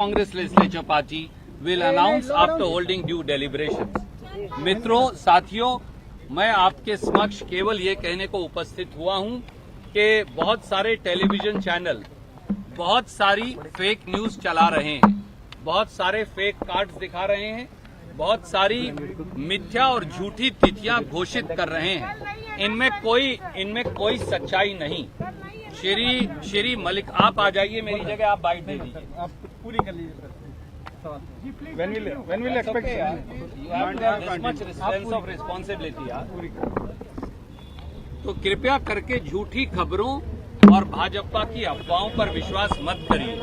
Congress legislature party will announce after holding due deliberations. मित्रों, साथियों, मैं आपके समक्ष केवल ये कहने को उपस्थित हुआ हूं कि बहुत सारे टेलीविजन चैनल बहुत सारी फेक न्यूज चला रहे हैं, बहुत सारे फेक कार्ड्स दिखा रहे हैं, बहुत सारी मिथ्या और झूठी तिथियां घोषित कर रहे हैं। इनमें कोई सच्चाई नहीं। श्री मलिक, आप आ जाइए मेरी जगह, आप बाइट दे दीजिए। आप पूरी कर लीजिए। When will expect this much sense of responsibility, यार। तो कृपया करके झूठी खबरों और भाजपा की अफवाहों पर विश्वास मत करिए।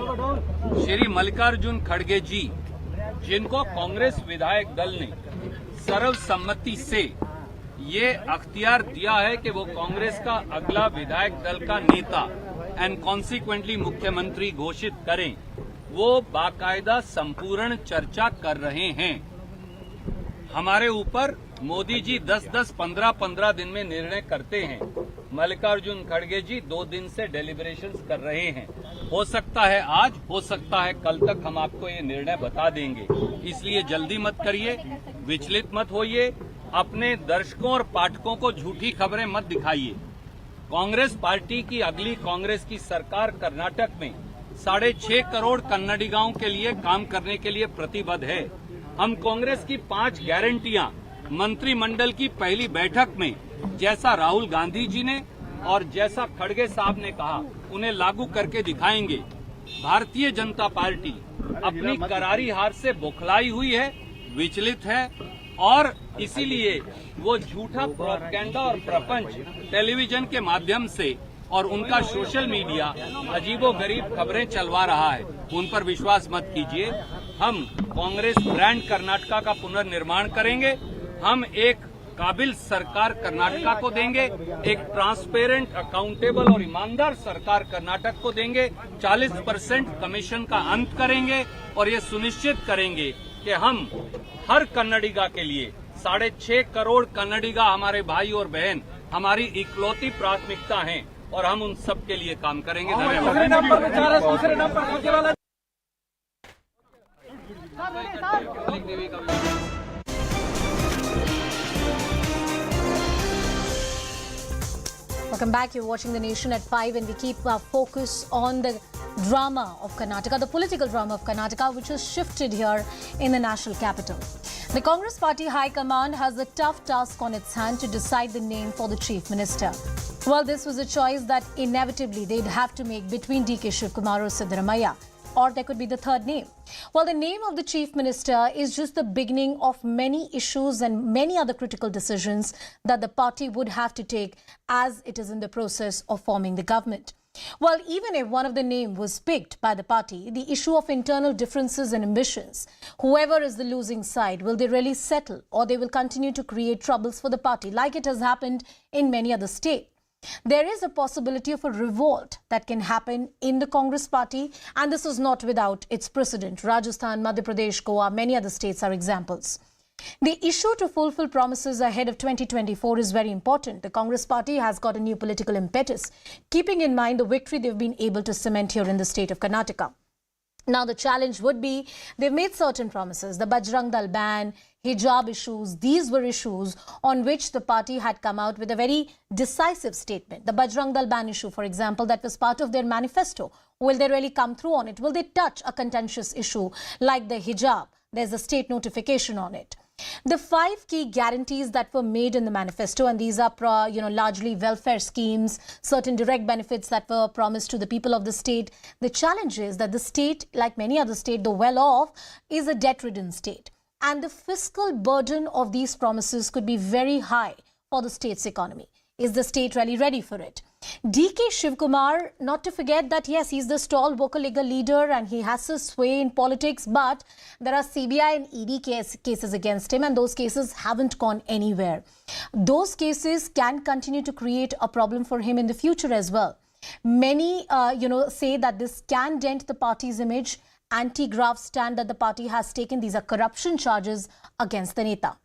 श्री मल्लिकार्जुन खड़गे जी, जिनको कांग्रेस विधायक दल ने सर्वसम्मति से ये अख्तियार दिया है कि वो कांग्रेस का अगला विधायक दल का नेता एंड कॉन्सिक्वेंटली मुख्यमंत्री घोषित करें, वो बाकायदा संपूर्ण चर्चा कर रहे हैं। हमारे ऊपर मोदी जी 10-10, 15-15 दिन में निर्णय करते हैं। मल्लिकार्जुन खड़गे जी 2 दिन से डेलिब्रेशंस कर रहे हैं। हो सकता है आज, हो सकता है कल तक हम आपको ये निर्णय बता देंगे। इसलिए जल्दी मत करिए, विचलित मत होइए, अपने दर्शकों और पाठकों को झूठी खबरें मत दिखाइए। कांग्रेस पार्टी की अगली कांग्रेस की सरकार कर्नाटक में 6.5 करोड़ कन्नडिगाओं के लिए काम करने के लिए प्रतिबद्ध है। हम कांग्रेस की 5 गारंटियां मंत्रिमंडल की पहली बैठक में, जैसा राहुल गांधी जी ने और जैसा खड़गे साहब ने कहा, उन्हें लागू करके दिखाएंगे। भारतीय जनता पार्टी अपनी करारी हार से बौखलाई हुई है, विचलित है, और इसीलिए वो झूठा प्रोपेगेंडा और प्रपंच टेलीविजन के माध्यम से और उनका सोशल मीडिया अजीबोगरीब खबरें चलवा रहा है। उन पर विश्वास मत कीजिए। हम कांग्रेस ब्रांड कर्नाटका का पुनर्निर्माण करेंगे। हम एक काबिल सरकार कर्नाटका को देंगे, एक ट्रांसपेरेंट, अकाउंटेबल और ईमानदार सरकार कर्नाटक को देंगे। 40% कमीशन का अंत करेंगे और ये सुनिश्चित करेंगे कि हम हर कन्नडिगा के लिए 6.5 करोड़ कन्नडिगा हमारे भाई और बहन हमारी इकलौती प्राथमिकता हैं और हम उन सब के लिए काम करेंगे। धन्यवाद। Welcome back. You're watching The Nation at 5 and we keep our focus on the drama of Karnataka, the political drama of Karnataka, which has shifted here in the national capital. The Congress Party High Command has a tough task on its hand to decide the name for the Chief Minister. Well, this was a choice that inevitably they'd have to make between DK Shivkumar or Siddaramaiah. Or there could be the third name. Well, the name of the Chief Minister is just the beginning of many issues and many other critical decisions that the party would have to take as it is in the process of forming the government. Well, even if one of the names was picked by the party, the issue of internal differences and ambitions, whoever is the losing side, will they really settle or they will continue to create troubles for the party like it has happened in many other states? There is a possibility of a revolt that can happen in the Congress party, and this is not without its precedent. Rajasthan, Madhya Pradesh, Goa, many other states are examples. The issue to fulfill promises ahead of 2024 is very important. The Congress party has got a new political impetus, keeping in mind the victory they've been able to cement here in the state of Karnataka. Now, the challenge would be, they've made certain promises. The Bajrang Dal ban, hijab issues, these were issues on which the party had come out with a very decisive statement. The Bajrang Dal ban issue, for example, that was part of their manifesto. Will they really come through on it? Will they touch a contentious issue like the hijab? There's a state notification on it. The 5 key guarantees that were made in the manifesto, and these are largely welfare schemes, certain direct benefits that were promised to the people of the state. The challenge is that the state, like many other states, though well off, is a debt-ridden state. And the fiscal burden of these promises could be very high for the state's economy. Is the state really ready for it? DK Shivkumar, not to forget that, yes, he's the tall vocal leader and he has his sway in politics, but there are CBI and ED cases against him, and those cases haven't gone anywhere. Those cases can continue to create a problem for him in the future as well. Many, say that this can dent the party's image. Anti-graft stand that the party has taken. These are corruption charges against the Neta.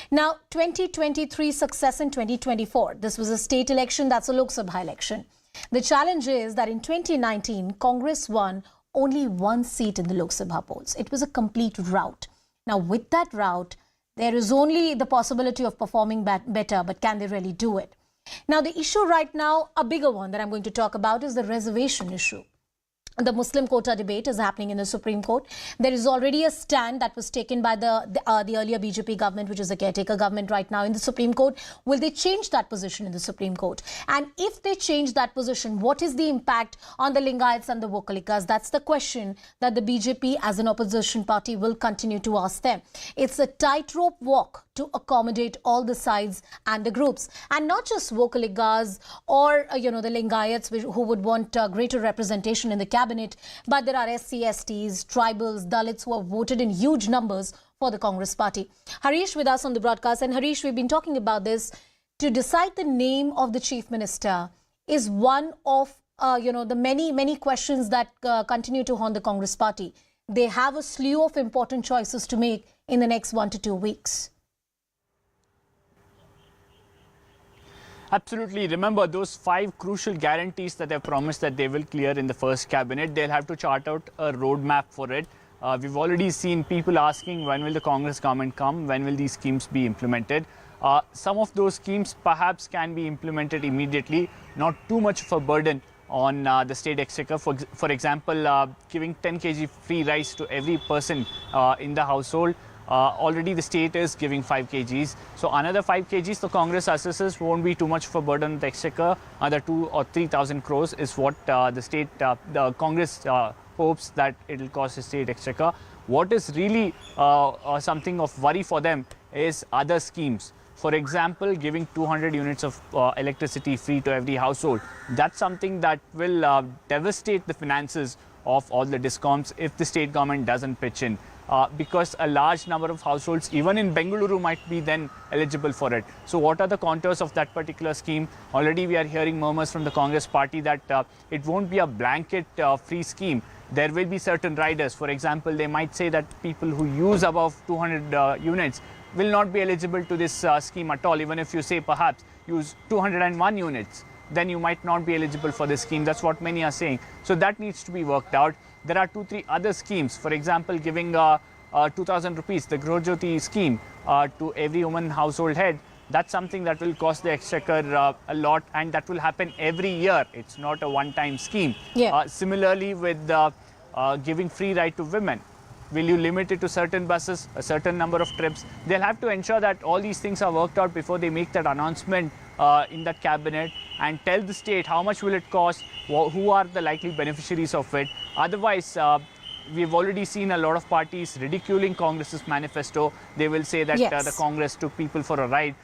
Now, 2023 success in 2024. This was a state election. That's a Lok Sabha election. The challenge is that in 2019, Congress won only one seat in the Lok Sabha polls. It was a complete rout. Now, with that rout, there is only the possibility of performing better, but can they really do it? Now, the issue right now, a bigger one that I'm going to talk about, is the reservation issue. The Muslim quota debate is happening in the Supreme Court. There is already a stand that was taken by the earlier BJP government, which is the caretaker government right now in the Supreme Court. Will they change that position in the Supreme Court? And if they change that position, what is the impact on the Lingayats and the Vokalikas? That's the question that the BJP as an opposition party will continue to ask them. It's a tightrope walk to accommodate all the sides and the groups. And not just Vokalikas or, the Lingayats who would want greater representation in the cabinet, but there are SC, STs, tribals, Dalits who have voted in huge numbers for the Congress party. Harish with us on the broadcast. And Harish, we've been talking about this. To decide the name of the chief minister is one of, the many questions that continue to haunt the Congress party. They have a slew of important choices to make in the next 1 to 2 weeks. Absolutely. Remember those 5 crucial guarantees that they've promised that they will clear in the first cabinet. They'll have to chart out a roadmap for it. We've already seen people asking when will the Congress government come, when will these schemes be implemented. Some of those schemes perhaps can be implemented immediately, not too much of a burden on the state exchequer. For example, giving 10 kg free rice to every person in the household. Already the state is giving 5 kgs. So another 5 kgs the Congress assesses won't be too much of a burden on the exchequer. Another 2,000 or 3,000 crores is what the Congress hopes that it will cost the state exchequer. What is really something of worry for them is other schemes. For example, giving 200 units of electricity free to every household. That's something that will devastate the finances of all the discoms if the state government doesn't pitch in. Because a large number of households, even in Bengaluru, might be then eligible for it. So what are the contours of that particular scheme? Already we are hearing murmurs from the Congress party that it won't be a blanket free scheme. There will be certain riders. For example, they might say that people who use above 200 units will not be eligible to this scheme at all. Even if you say perhaps use 201 units, then you might not be eligible for this scheme. That's what many are saying. So that needs to be worked out. There are 2-3 other schemes. For example, giving 2,000 rupees, the Grow Jyoti scheme, to every woman household head. That's something that will cost the exchequer a lot, and that will happen every year. It's not a one-time scheme. Yeah. Similarly, with giving free ride to women. Will you limit it to certain buses, a certain number of trips? They'll have to ensure that all these things are worked out before they make that announcement in that cabinet and tell the state how much will it cost, who are the likely beneficiaries of it. Otherwise, we've already seen a lot of parties ridiculing Congress's manifesto. They will say that Yes. the Congress took people for a ride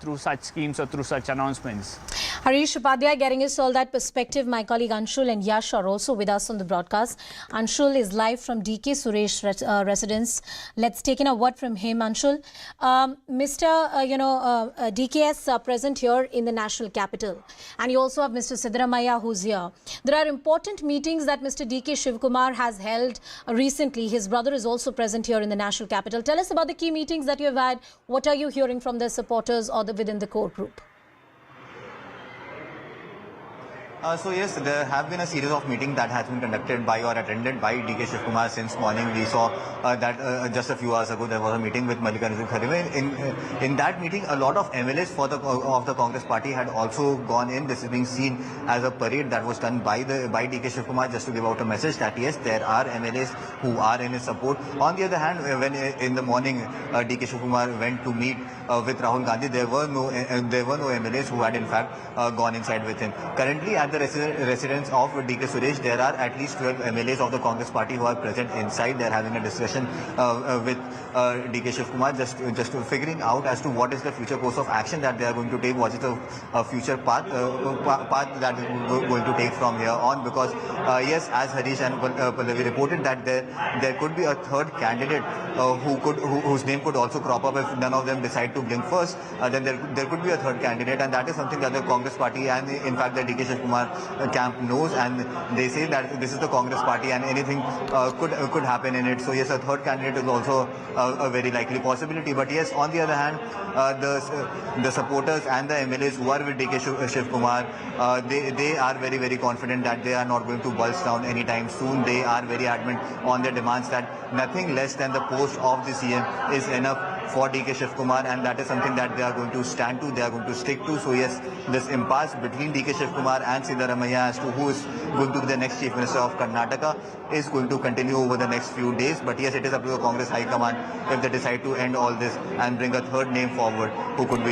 through such schemes or through such announcements. Harish Upadhyay getting us all that perspective. My colleague Anshul and Yash are also with us on the broadcast. Anshul is live from DK Suresh residence. Let's take in a word from him, Anshul. Mr. DKS present here in the national capital. And you also have Mr. Siddaramaiah who's here. There are important meetings that Mr. DK Shivkumar has held recently. His brother is also present here in the national capital. Tell us about the key meetings that you have had. What are you hearing from the supporters or within the core group? So yes, there have been a series of meetings that has been conducted by or attended by DK Shivkumar since morning. We saw that just a few hours ago there was a meeting with Mallikarjun Kharge. In that meeting, a lot of MLAs of the Congress party had also gone in. This is being seen as a parade that was done by DK Shivkumar just to give out a message that yes, there are MLAs who are in his support. On the other hand, when in the morning DK Shivkumar went to meet with Rahul Gandhi, there were no MLAs who had in fact gone inside with him. Currently, at the residence of DK Suresh, there are at least 12 MLAs of the Congress party who are present inside. They are having a discussion with DK Shivkumar, just figuring out as to what is the future course of action that they are going to take, what is the future path that is going to take from here on. Because yes, as Harish and Pallavi reported, that there could be a third candidate whose name could also crop up if none of them decide to blink first. Then there could be a third candidate, and that is something that the Congress party and in fact the DK Shivkumar Kumar camp knows, and they say that this is the Congress party and anything could happen in it. So yes, a third candidate is also a very likely possibility. But yes, on the other hand, the supporters and the MLAs who are with DK Shiv Kumar, they are very, very confident that they are not going to bulge down anytime soon. They are very adamant on their demands that nothing less than the post of the CM is enough for DK Shiv Kumar, and that is something that they are going to stand to, they are going to stick to. So yes, this impasse between DK Shiv Kumar and Siddaramaiah as to who is going to be the next Chief Minister of Karnataka is going to continue over the next few days. But yes, it is up to the Congress High Command if they decide to end all this and bring a third name forward who could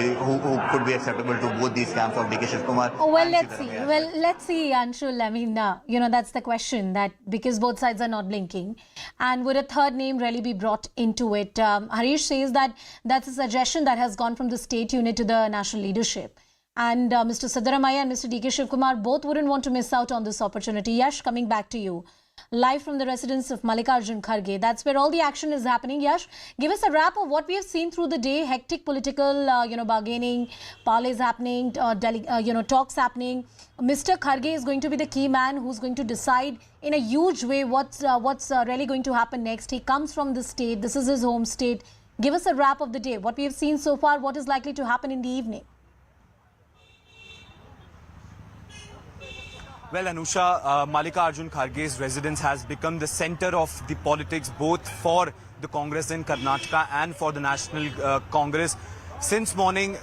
be acceptable to both these camps of DK Shiv Kumar. Oh, well, and let's see. Siddaramaiah. Well, let's see, Anshul. I mean, that's the question, that because both sides are not blinking, and would a third name really be brought into it? Harish says that that's a suggestion that has gone from the state unit to the national leadership. And Mr. Siddaramaiah and Mr. DK Shiv Kumar both wouldn't want to miss out on this opportunity. Yash, coming back to you. Live from the residence of Mallikarjun Kharge. That's where all the action is happening. Yash, give us a wrap of what we have seen through the day. Hectic political, bargaining, parleys happening, talks happening. Mr. Kharge is going to be the key man who's going to decide in a huge way what's really going to happen next. He comes from the state. This is his home state. Give us a wrap of the day. What we have seen so far, what is likely to happen in the evening? Well, Anusha, Mallikarjun Kharge's residence has become the center of the politics both for the Congress in Karnataka and for the National Congress. Since morning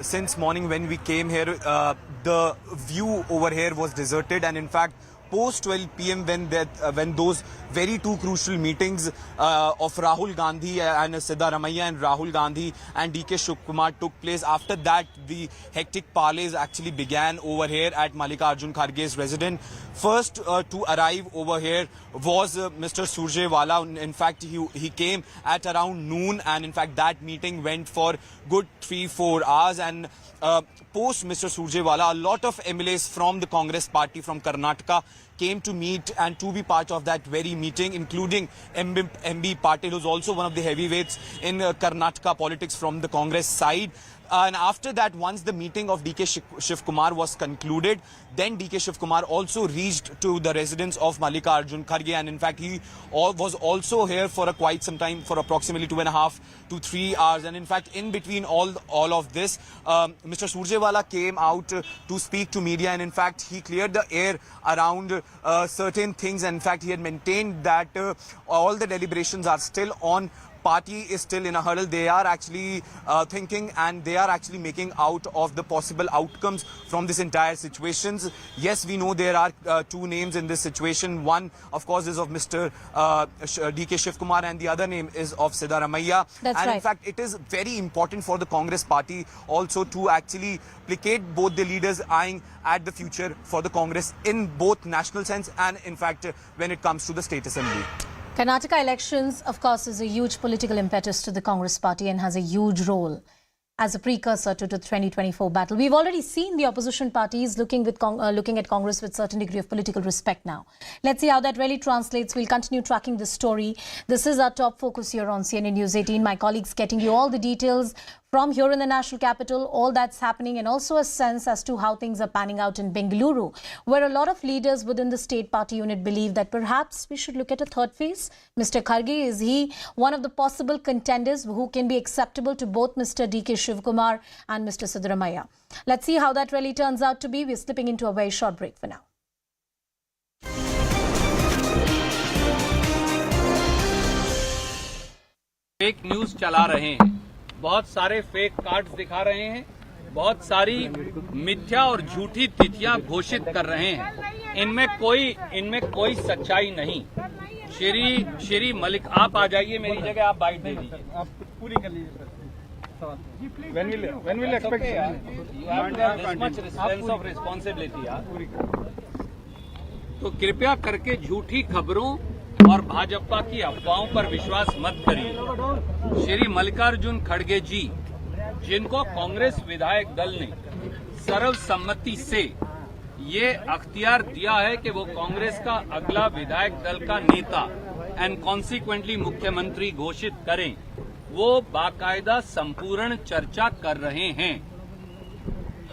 when we came here, the view over here was deserted, and in fact, post 12 p.m. when those very two crucial meetings of Rahul Gandhi and Siddaramaiah and Rahul Gandhi and DK Shiv Kumar took place. After that, the hectic parleys actually began over here at Mallikarjun Kharge's residence. First to arrive over here was Mr. Surjewala. In fact, he came at around noon, and in fact that meeting went for good 3-4 hours. And post Mr. Surjewala, a lot of MLAs from the Congress party from Karnataka came to meet and to be part of that very meeting, including MB Patil, who's also one of the heavyweights in Karnataka politics from the Congress side. And after that, once the meeting of DK Shiv Kumar was concluded, then DK Shiv Kumar also reached to the residence of Mallikarjun Kharge, and in fact he was also here for quite some time, for approximately 2.5 to 3 hours. And in fact, in between all of this, Mr. Surjewala came out to speak to media, and in fact he cleared the air around certain things. And in fact, he had maintained that all the deliberations are still on. Party is still in a hurdle. They are actually thinking, and they are actually making out of the possible outcomes from this entire situation. Yes, we know there are two names in this situation. One, of course, is of Mr. DK Shiv Kumar, and the other name is of Siddaramaiah. That's and right. In fact, it is very important for the Congress party also to actually placate both the leaders eyeing at the future for the Congress in both national sense and in fact when it comes to the state assembly. Karnataka elections, of course, is a huge political impetus to the Congress party and has a huge role as a precursor to the 2024 battle. We've already seen the opposition parties looking at Congress with certain degree of political respect now. Let's see how that really translates. We'll continue tracking this story. This is our top focus here on CNN News 18. My colleagues getting you all the details from here in the national capital, all that's happening, and also a sense as to how things are panning out in Bengaluru, where a lot of leaders within the state party unit believe that perhaps we should look at a third face. Mr. Kharge, is he one of the possible contenders who can be acceptable to both Mr. DK Shiv Kumar and Mr. Siddaramaiah? Let's see how that really turns out to be. We're slipping into a very short break for now. Fake news चला रहे हैं, बहुत सारे fake cards दिखा रहे हैं, बहुत सारी मिथ्या और झूठी तिथियां घोषित कर रहे हैं। इनमें कोई सच्चाई नहीं। श्री मलिक, आप आ जाइए मेरी जगह, आप बाइट दे दीजिए। आप पूरी कर लीजिए sir. When will expect sense of responsibility. तो कृपया करके झूठी खबरों और भाजपा की अफवाहों पर विश्वास मत करिए। श्री मल्लिकार्जुन खड़गे जी, जिनको कांग्रेस विधायक दल ने सर्वसम्मति से ये अख्तियार दिया है कि वो कांग्रेस का अगला विधायक दल का नेता एंड कॉन्सिक्वेंटली मुख्यमंत्री घोषित करें, वो बाकायदा संपूर्ण चर्चा कर रहे हैं।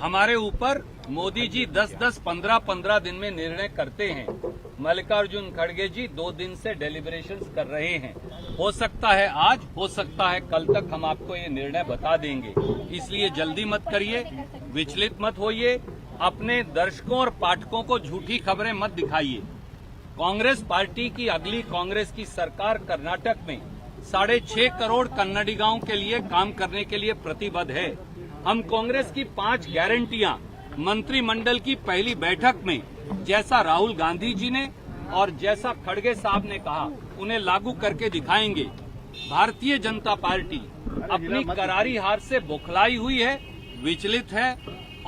हमारे ऊपर मोदी जी 10-10, 15-15 दिन में निर्णय करते हैं। मल्लिकार्जुन खड़गे जी 2 दिन से डेलिब्रेशंस कर रहे हैं। हो सकता है आज, हो सकता है कल तक हम आपको ये निर्णय बता देंगे। इसलिए जल्दी मत करिए, विचलित मत होइए, अपने दर्शकों और पाठकों को झूठी खबरें मत दिखाइए। कांग्रेस पार्टी की अगली कांग्रेस की सरकार कर्नाटक में 6.5 करोड़ कन्नडिगाओं के लिए काम करने के लिए प्रतिबद्ध है। हम कांग्रेस की 5 गारंटियां मंत्रिमंडल की पहली बैठक में जैसा राहुल गांधी जी ने और जैसा खड़गे साहब ने कहा उन्हें लागू करके दिखाएंगे। भारतीय जनता पार्टी अपनी करारी हार से बौखलाई हुई है, विचलित है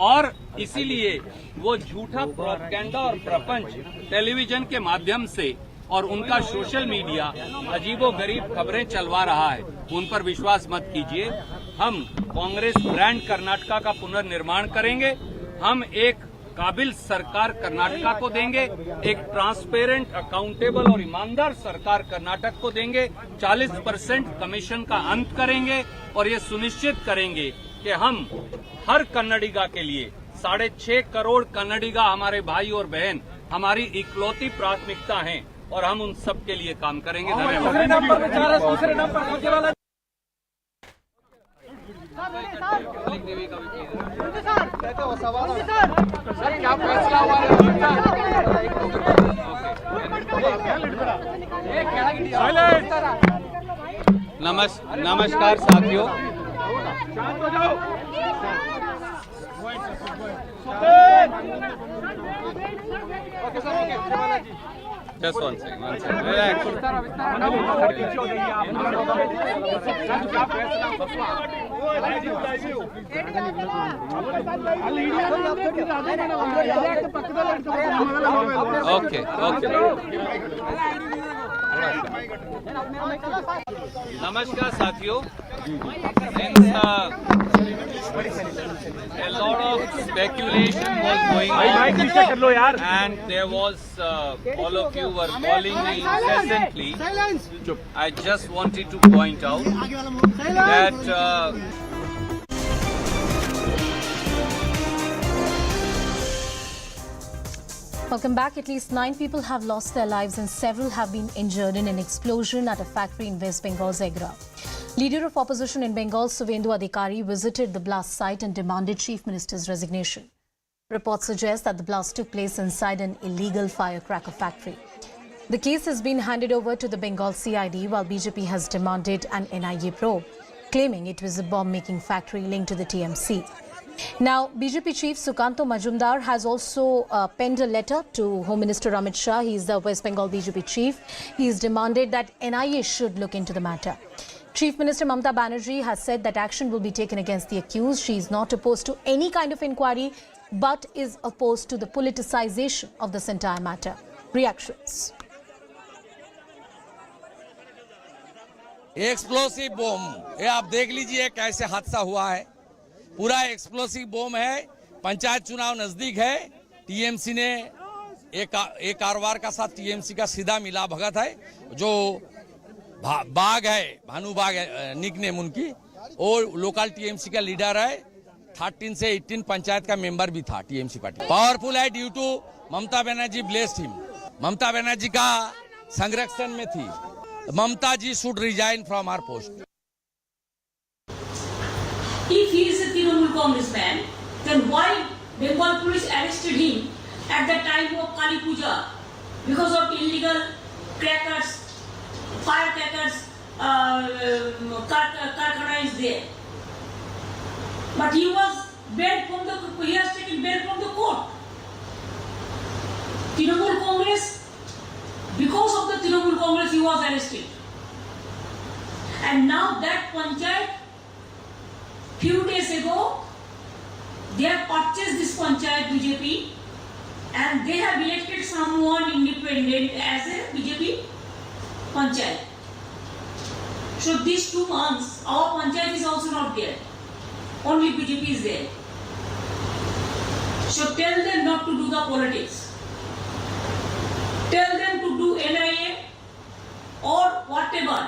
और इसीलिए वो झूठा प्रोपेगेंडा और प्रपंच टेलीविजन के माध्यम से और उनका सोशल मीडिया अजीबोगरीब खबरें चलवा रहा है। उन पर विश्वास मत कीजिए। हम कांग्रेस ब्रांड कर्नाटका का पुनर्निर्माण करेंगे। हम एक काबिल सरकार कर्नाटका को देंगे, एक ट्रांसपेरेंट, अकाउंटेबल और ईमानदार सरकार कर्नाटक को देंगे। 40% कमीशन का अंत करेंगे और ये सुनिश्चित करेंगे कि हम हर कन्नडिगा के लिए 6.5 करोड़ कन्नडिगा हमारे भाई और बहन हमारी इकलौती प्राथमिकता हैं और हम उन सब के लिए काम करेंगे। धन्यवाद। नमस्कार साथियों, Just one second. Relax. Okay. नमस्कार साथियों, a lot of speculation was going on and there was all of you were calling me incessantly. I just wanted to point out that Welcome back. At least 9 people have lost their lives and several have been injured in an explosion at a factory in West Bengal's Egra. Leader of opposition in Bengal, Suvendu Adhikari, visited the blast site and demanded Chief Minister's resignation. Reports suggest that the blast took place inside an illegal firecracker factory. The case has been handed over to the Bengal CID while BJP has demanded an NIA probe, claiming it was a bomb-making factory linked to the TMC. Now, BJP Chief Sukanto Majumdar has also penned a letter to Home Minister Amit Shah. He is the West Bengal BJP chief. He has demanded that NIA should look into the matter. Chief Minister Mamata Banerjee has said that action will be taken against the accused. She is not opposed to any kind of inquiry, but is opposed to the politicization of this entire matter. Reactions. Explosive bomb, ये आप देख लीजिए कैसे हादसा हुआ है। पूरा explosive बम है। पंचायत चुनाव नजदीक है। टीएमसी ने एक कारोबार का साथ टीएमसी का सीधा मिला भगत है। जो बाग है, भानु बाग निकनेम उनकी, और लोकल टीएमसी का लीडर है। 13 से 18 पंचायत का मेंबर भी था टीएमसी पार्टी। पावरफुल है due to Mamata Banerjee blessed him. Mamata Banerjee का संरक्षण में थी। Mamata ji should resign from our post. If he is a Trinamool congressman, then why Bengal police arrested him at the time of Kali Puja because of illegal crackers, firecrackers, Karnataka is there. But he was bailed from he has taken bail from the court. Trinamool Congress, because of the Trinamool Congress, he was arrested. And now that panchayat, few days ago, they have purchased this panchayat BJP and they have elected someone independent as a BJP panchayat. So these 2 months, our panchayat is also not there. Only BJP is there. So tell them not to do the politics. Tell them to do NIA or whatever.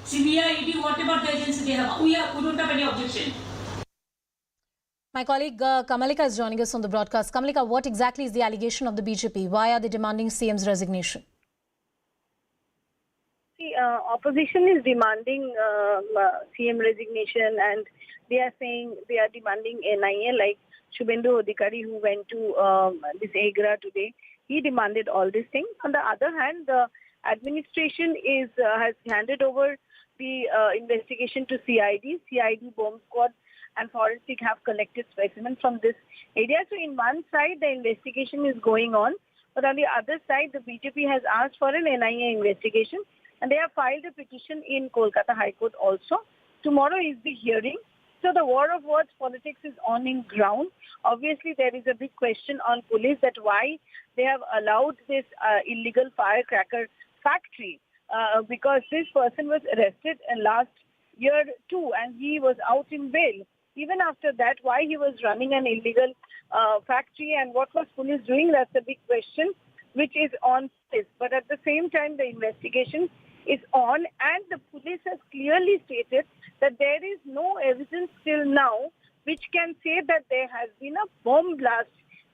CBI, ED, whatever the agency they have. We don't have any objection. My colleague Kamalika is joining us on the broadcast. Kamalika, what exactly is the allegation of the BJP? Why are they demanding CM's resignation? The opposition is demanding CM resignation, and they are saying they are demanding NIA, like Shubhendu Adhikari, who went to this Egra today. He demanded all these things. On the other hand, the administration has handed over the investigation to CID. CID bomb squad and forensic have collected specimens from this area. So in one side, the investigation is going on, but on the other side, the BJP has asked for an NIA investigation, and they have filed a petition in Kolkata High Court also. Tomorrow is the hearing. So the war of words politics is on in ground. Obviously, there is a big question on police that why they have allowed this illegal firecracker factory, because this person was arrested last year too, and he was out in bail. Even after that, why he was running an illegal factory and what was police doing, that's a big question which is on this. But at the same time, the investigation is on, and the police has clearly stated that there is no evidence till now which can say that there has been a bomb blast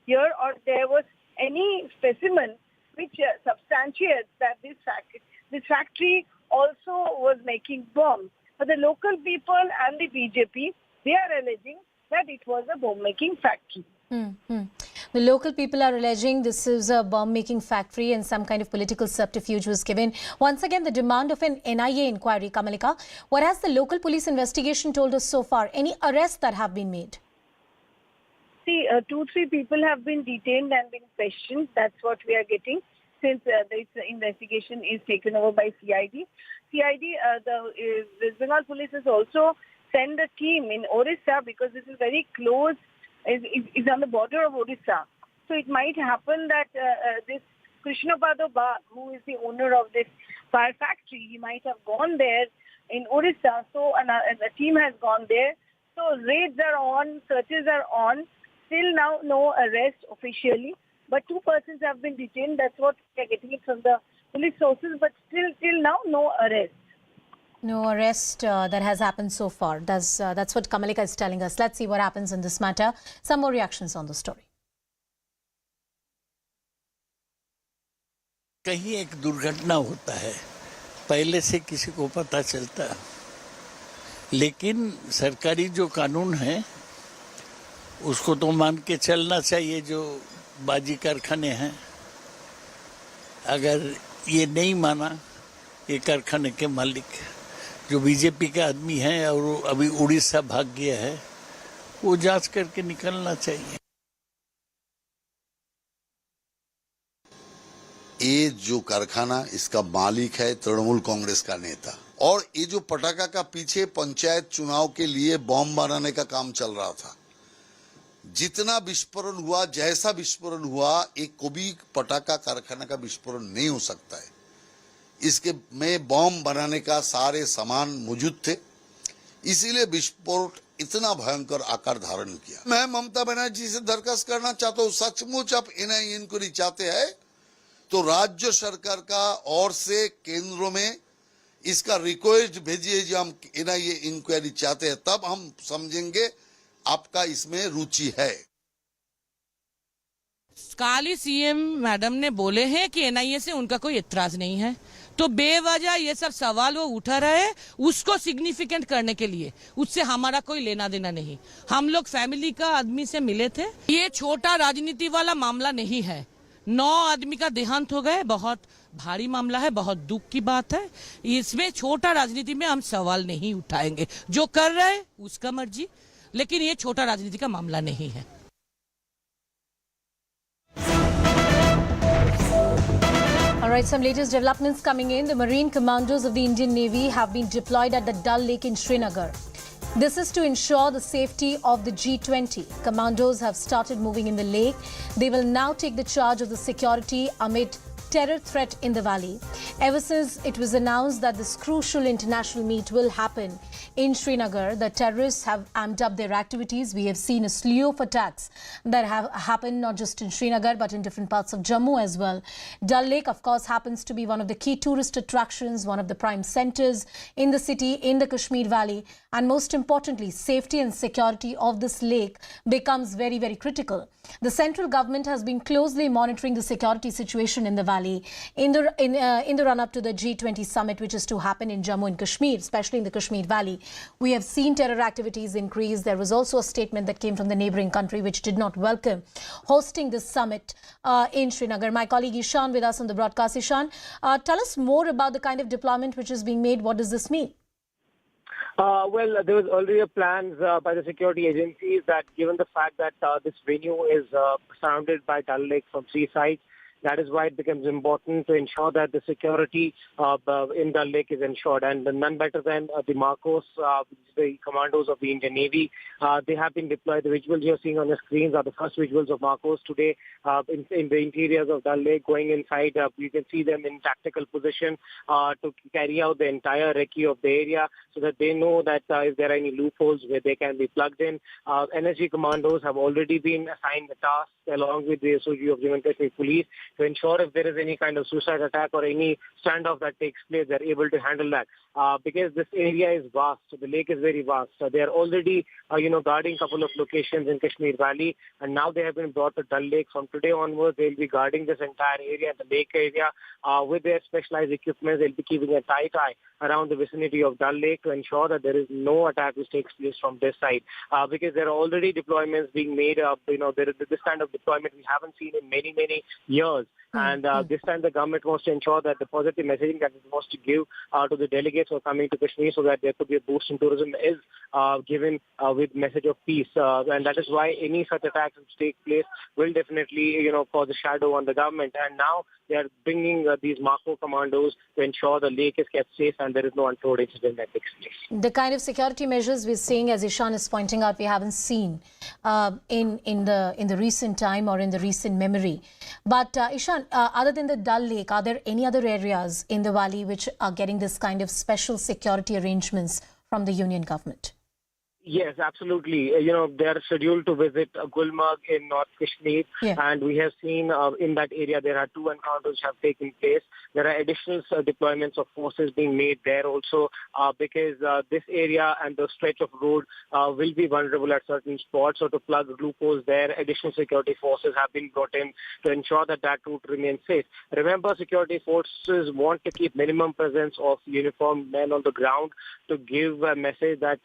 here or there was any specimen which substantiates that this factory also was making bombs. But the local people and the BJP, they are alleging that it was a bomb-making factory. The local people are alleging this is a bomb-making factory and some kind of political subterfuge was given. Once again, the demand of an NIA inquiry, Kamalika. What has the local police investigation told us so far? Any arrests that have been made? See, 2-3 people have been detained and been questioned. That's what we are getting since this investigation is taken over by CID. The West Bengal police has also sent a team in Orissa because this is very close, is on the border of Orissa. So it might happen that this Krishnapado Bagh, who is the owner of this fire factory, he might have gone there in Orissa. So a team has gone there. So raids are on, searches are on. Still now no arrest officially, but 2 persons have been detained. That's what we are getting it from the police sources, but till now no arrest. No arrest that has happened so far. That's what Kamalika is telling us. Let's see what happens in this matter. Some more reactions on the story. कहीं एक दुर्घटना होता है, पहले से किसी को पता चलता, लेकिन सरकारी जो कानून है उसको तो मान के चलना चाहिए. जो बाजी कारखाने हैं, अगर ये नहीं माना, ये कारखाने के मालिक जो बीजेपी का आदमी है और अभी उड़ीसा भाग गया है, वो जांच करके निकलना चाहिए. ये जो कारखाना, इसका मालिक है तृणमूल कांग्रेस का नेता, और ये जो पटाखा का पीछे पंचायत चुनाव के लिए बॉम्ब बनाने का काम चल रहा था. जितना विस्फोरण हुआ, जैसा विस्फोरण हुआ, एक कभी पटाखा कारखाना का विस्फोरण नहीं हो सकता है. इसके में बॉम्ब बनाने का सारे सामान मौजूद थे, इसीलिए विस्फोट इतना भयंकर आकार धारण किया. मैं ममता बनर्जी से दरखास्त करना चाहता हूँ, सचमुच आप एनआईए इंक्वायरी चाहते हैं तो राज्य सरकार का ओर से केंद्रों में इसका रिक्वेस्ट भेजिए. जो हम एनआईए इंक्वायरी चाहते हैं, तब हम समझेंगे आपका इसमें रुचि है. काली सीएम मैडम ने बोले हैं कि एनआईए से उनका कोई इतराज नहीं है, तो बेवजह ये सब सवाल वो उठा रहे हैं उसको सिग्निफिकेंट करने के लिए. उससे हमारा कोई लेना देना नहीं. हम लोग फैमिली का आदमी से मिले थे. ये छोटा राजनीति वाला मामला नहीं है. 9 आदमी का देहांत हो गए, बहुत भारी मामला है, बहुत दुख की बात है. इसमें छोटा राजनीति में हम सवाल नहीं उठाएंगे. जो कर रहे हैं उसका मर्जी, लेकिन ये छोटा राजनीति का मामला नहीं है. All right, some latest developments coming in. The Marine Commandos of the Indian Navy have been deployed at the Dal Lake in Srinagar. This is to ensure the safety of the G20. Commandos have started moving in the lake. They will now take the charge of the security amid terror threat in the valley. Ever since it was announced that this crucial international meet will happen in Srinagar, the terrorists have amped up their activities. We have seen a slew of attacks that have happened not just in Srinagar but in different parts of Jammu as well. Dal Lake, of course, happens to be one of the key tourist attractions, one of the prime centres in the city, in the Kashmir Valley. And most importantly, safety and security of this lake becomes very, very critical. The central government has been closely monitoring the security situation in the valley in the run-up to the G20 summit, which is to happen in Jammu and Kashmir, especially in the Kashmir Valley. We have seen terror activities increase. There was also a statement that came from the neighbouring country which did not welcome hosting this summit in Srinagar. My colleague Ishan with us on the broadcast. Ishan, tell us more about the kind of deployment which is being made. What does this mean? Well, there was earlier plans by the security agencies that given the fact that this venue is surrounded by Dal Lake from three sides, that is why it becomes important to ensure that the security in Dal Lake is ensured. And none better than the Marcos, the commandos of the Indian Navy. They have been deployed. The visuals you're seeing on the screens are the first visuals of Marcos today in the interiors of Dal Lake. Going inside, you can see them in tactical position to carry out the entire recce of the area so that they know that if there are any loopholes where they can be plugged in. NSG commandos have already been assigned the task along with the SOG of Jammu and Kashmir Police to ensure if there is any kind of suicide attack or any standoff that takes place, they're able to handle that. Because this area is vast, so the lake is very vast. So they are already, guarding a couple of locations in Kashmir Valley, and now they have been brought to Dal Lake. From today onwards, they'll be guarding this entire area, the lake area, with their specialized equipment. They'll be keeping a tight eye around the vicinity of Dal Lake to ensure that there is no attack which takes place from this side. Because there are already deployments being made. There is this kind of deployment we haven't seen in many, many years. And this time the government wants to ensure that the positive messaging that it wants to give to the delegates who are coming to Kashmir so that there could be a boost in tourism is given with message of peace. And that is why any such attacks which take place will definitely, cause a shadow on the government. And now they are bringing these Marco commandos to ensure the lake is kept safe and there is no untoward incident that takes place. The kind of security measures we're seeing, as Ishan is pointing out, we haven't seen in the recent time or in the recent memory. But Ishan, other than the Dal Lake, are there any other areas in the valley which are getting this kind of special security arrangements from the union government? Yes, absolutely. They are scheduled to visit Gulmarg in North Kashmir, and we have seen in that area there are 2 encounters which have taken place. There are additional deployments of forces being made there also because this area and the stretch of road will be vulnerable at certain spots. So to plug loopholes there, additional security forces have been brought in to ensure that that route remains safe. Remember, security forces want to keep minimum presence of uniformed men on the ground to give a message that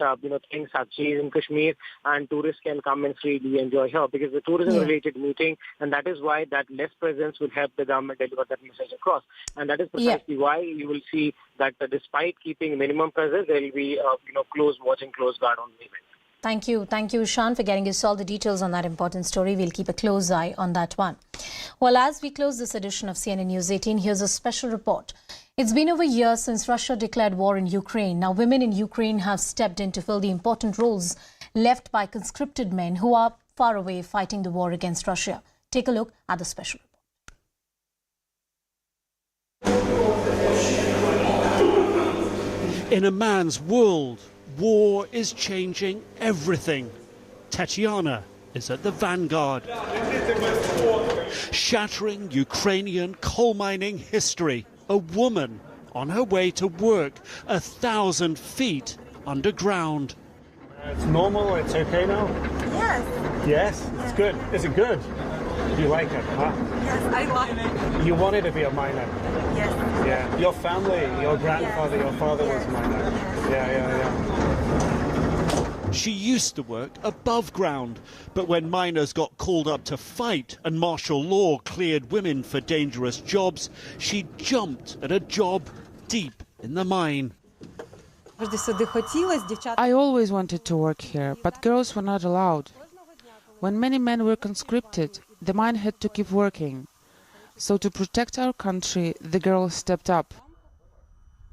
things have changed in Kashmir and tourists can come and freely enjoy here because the tourism-related meeting, and that is why that less presence will help the government deliver that message across. And that is precisely why you will see that despite keeping minimum presence, there will be close watch and close guard on the event. Thank you. Thank you, Ishan, for getting us all the details on that important story. We'll keep a close eye on that one. Well, as we close this edition of CNN News 18, here's a special report. It's been over a year since Russia declared war in Ukraine. Now, women in Ukraine have stepped in to fill the important roles left by conscripted men who are far away fighting the war against Russia. Take a look at the special report. In a man's world, war is changing everything. Tatiana is at the vanguard, shattering Ukrainian coal mining history. A woman on her way to work 1,000 feet underground. It's normal, it's okay now? Yes. Yes? It's good. Is it good? You like it, huh? Yes, I like it. You wanted to be a miner? Yes. Yeah. Your family, your grandfather, your father was a miner? Yeah. She used to work above ground, but when miners got called up to fight and martial law cleared women for dangerous jobs, she jumped at a job deep in the mine. I always wanted to work here, but girls were not allowed. When many men were conscripted, the mine had to keep working. So to protect our country, the girls stepped up.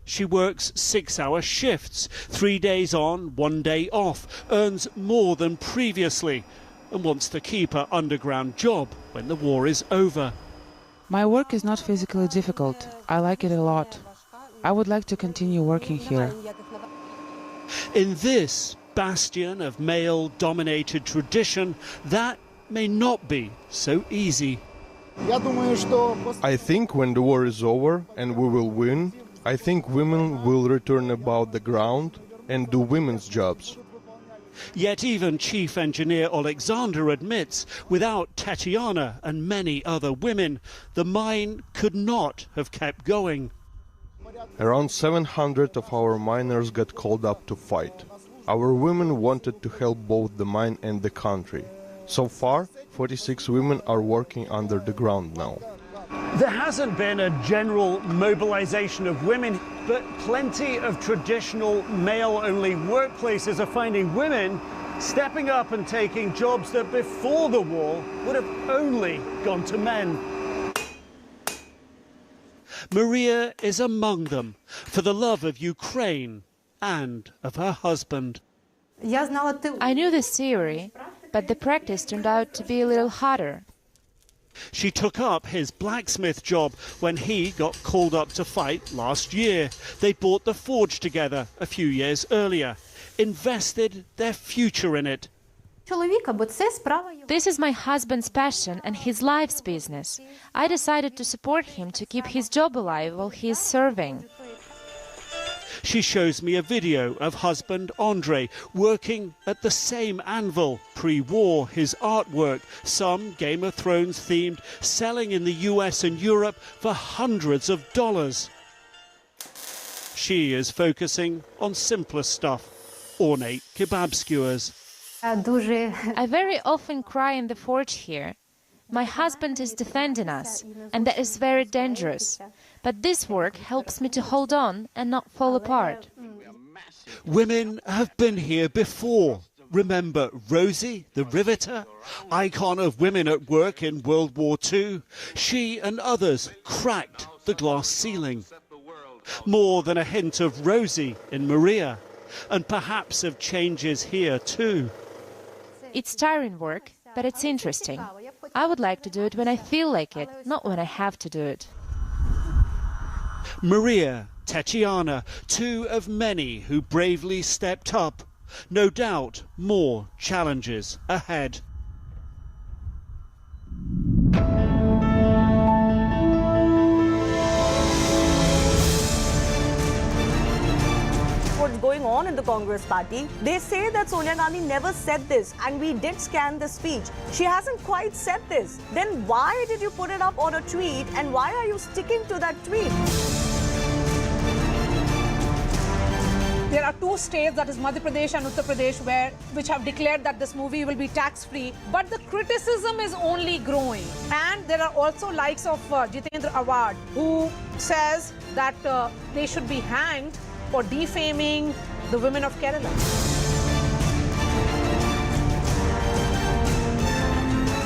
She works 6-hour shifts, 3 days on, 1 day off, earns more than previously, and wants to keep her underground job when the war is over. My work is not physically difficult. I like it a lot. I would like to continue working here. In this bastion of male-dominated tradition, that may not be so easy. I think when the war is over and we will win, I think women will return about the ground and do women's jobs. Yet even Chief Engineer Alexander admits, without Tatiana and many other women, the mine could not have kept going. Around 700 of our miners got called up to fight. Our women wanted to help both the mine and the country. So far, 46 women are working under the ground now. There hasn't been a general mobilization of women, but plenty of traditional male-only workplaces are finding women stepping up and taking jobs that before the war would have only gone to men. Maria is among them for the love of Ukraine and of her husband. I knew this theory, but the practice turned out to be a little harder. She took up his blacksmith job when he got called up to fight last year. They bought the forge together a few years earlier, invested their future in it. This is my husband's passion and his life's business. I decided to support him to keep his job alive while he is serving. She shows me a video of husband Andre working at the same anvil pre-war, his artwork, some Game of Thrones themed, selling in the US and Europe for hundreds of dollars. She is focusing on simpler stuff, ornate kebab skewers. I very often cry in the forge here. My husband is defending us, and that is very dangerous. But this work helps me to hold on and not fall apart. Women have been here before. Remember Rosie, the riveter, icon of women at work in World War II? She and others cracked the glass ceiling. More than a hint of Rosie in Maria, and perhaps of changes here too. It's tiring work, but it's interesting. I would like to do it when I feel like it, not when I have to do it. Maria, Tatiana, two of many who bravely stepped up. No doubt more challenges ahead. What's going on in the Congress party? They say that Sonia Gandhi never said this, and we did scan the speech. She hasn't quite said this. Then why did you put it up on a tweet, and why are you sticking to that tweet? There are two states, that is Madhya Pradesh and Uttar Pradesh, which have declared that this movie will be tax-free. But the criticism is only growing. And there are also likes of Jitendra Awad, who says that they should be hanged for defaming the women of Kerala.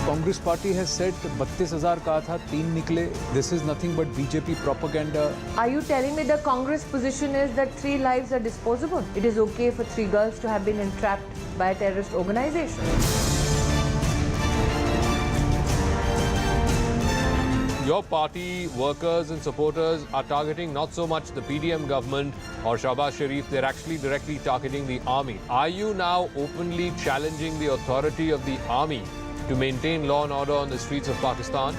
Congress party has said 32,000 kaha tha, 3 nikle. This is nothing but BJP propaganda. Are you telling me the Congress position is that 3 lives are disposable? It is okay for 3 girls to have been entrapped by a terrorist organization? Your party workers and supporters are targeting not so much the PDM government or Shahbaz Sharif, they're actually directly targeting the army. Are you now openly challenging the authority of the army to maintain law and order on the streets of Pakistan?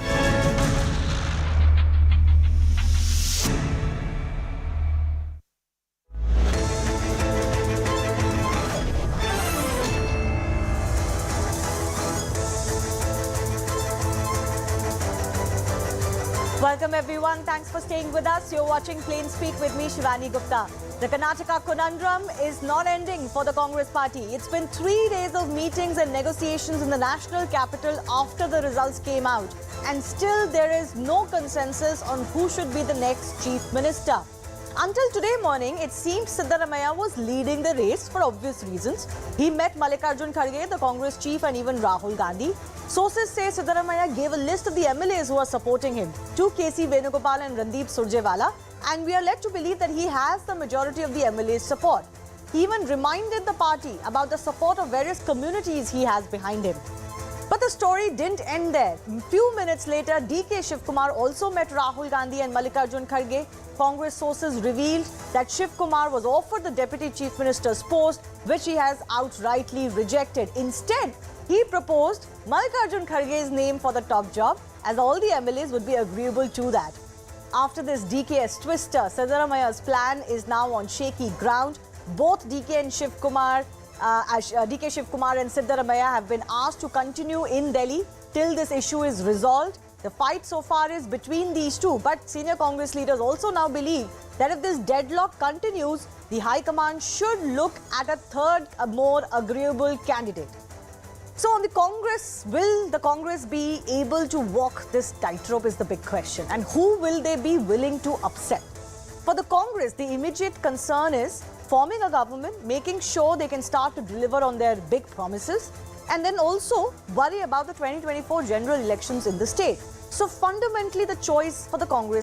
Welcome everyone. Thanks for staying with us. You're watching Plain Speak with me, Shivani Gupta. The Karnataka conundrum is not ending for the Congress party. It's been 3 days of meetings and negotiations in the national capital after the results came out. And still there is no consensus on who should be the next chief minister. Until today morning, it seemed Siddaramaiah was leading the race for obvious reasons. He met Mallikarjun Kharge, the Congress chief, and even Rahul Gandhi. Sources say Siddaramaiah gave a list of the MLAs who are supporting him to KC Venugopal and Randeep Surjewala, and we are led to believe that he has the majority of the MLAs' support. He even reminded the party about the support of various communities he has behind him. But the story didn't end there. Few minutes later, DK Shivkumar also met Rahul Gandhi and Mallikarjun Kharge. Congress sources revealed that Shivkumar was offered the Deputy Chief Minister's post, which he has outrightly rejected. Instead, he proposed Mallikarjun Kharge's name for the top job, as all the MLAs would be agreeable to that. After this DKS twister, Siddaramaiah's plan is now on shaky ground. Both DK and Shivkumar and Siddaramaiah have been asked to continue in Delhi till this issue is resolved. The fight so far is between these two, but senior Congress leaders also now believe that if this deadlock continues, the High Command should look at a third, more agreeable candidate. So on the Congress, will the Congress be able to walk this tightrope is the big question. And who will they be willing to upset? For the Congress, the immediate concern is forming a government, making sure they can start to deliver on their big promises, and then also worry about the 2024 general elections in the state. So fundamentally, the choice for the Congress